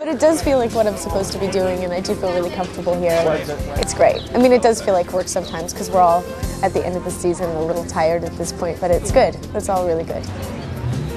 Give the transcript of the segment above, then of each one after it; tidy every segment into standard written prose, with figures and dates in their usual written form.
But it does feel like what I'm supposed to be doing, and I do feel really comfortable here. It's great. I mean, it does feel like work sometimes because we're all at the end of the season a little tired at this point, but it's good. It's all really good.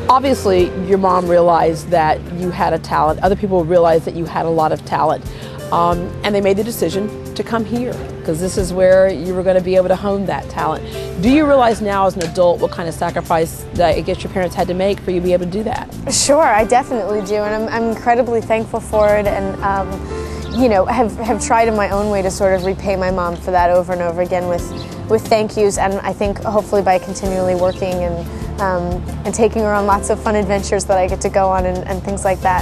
Obviously, your mom realized that you had a talent. Other people realized that you had a lot of talent. And they made the decision to come here because this is where you were going to be able to hone that talent. Do you realize now as an adult what kind of sacrifice that I guess your parents had to make for you to be able to do that? Sure, I definitely do, and I'm incredibly thankful for it, and you know, have tried in my own way to sort of repay my mom for that over and over again with thank yous, and I think hopefully by continually working and taking her on lots of fun adventures that I get to go on and things like that.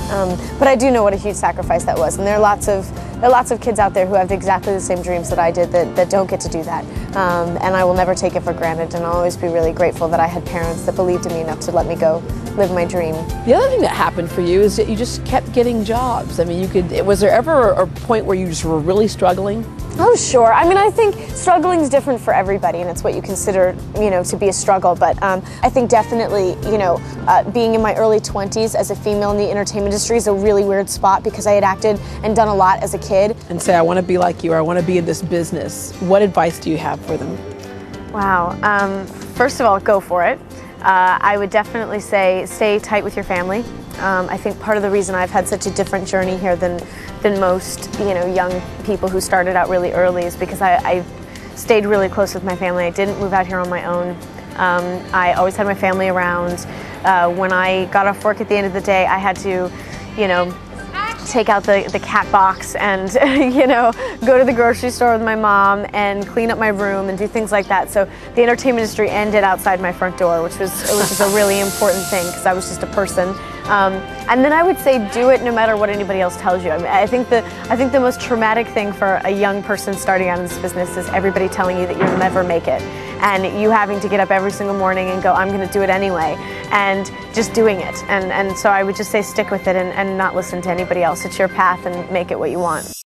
But I do know what a huge sacrifice that was, and there are lots of kids out there who have exactly the same dreams that I did that don't get to do that. And I will never take it for granted, and I'll always be really grateful that I had parents that believed in me enough to let me go live my dream. The other thing that happened for you is that you just kept getting jobs. I mean, was there ever a point where you just were really struggling? Oh, sure. I mean, I think struggling is different for everybody, and it's what you consider, you know, to be a struggle. But I think definitely, you know, being in my early 20s as a female in the entertainment industry is a really weird spot because I had acted and done a lot as a kid. And say, I want to be like you, or I want to be in this business. What advice do you have for them? Wow. First of all, go for it. I would definitely say stay tight with your family. I think part of the reason I've had such a different journey here than most, you know, young people who started out really early is because I've stayed really close with my family. I didn't move out here on my own. I always had my family around. When I got off work at the end of the day, I had to, you know, take out the cat box and you know, go to the grocery store with my mom and clean up my room and do things like that. So the entertainment industry ended outside my front door, which was a really important thing because I was just a person. And then I would say do it no matter what anybody else tells you. I mean, I think the most traumatic thing for a young person starting out in this business is everybody telling you that you'll never make it, and you having to get up every single morning and go, I'm going to do it anyway, and just doing it. And so I would just say stick with it and not listen to anybody else. It's your path and make it what you want.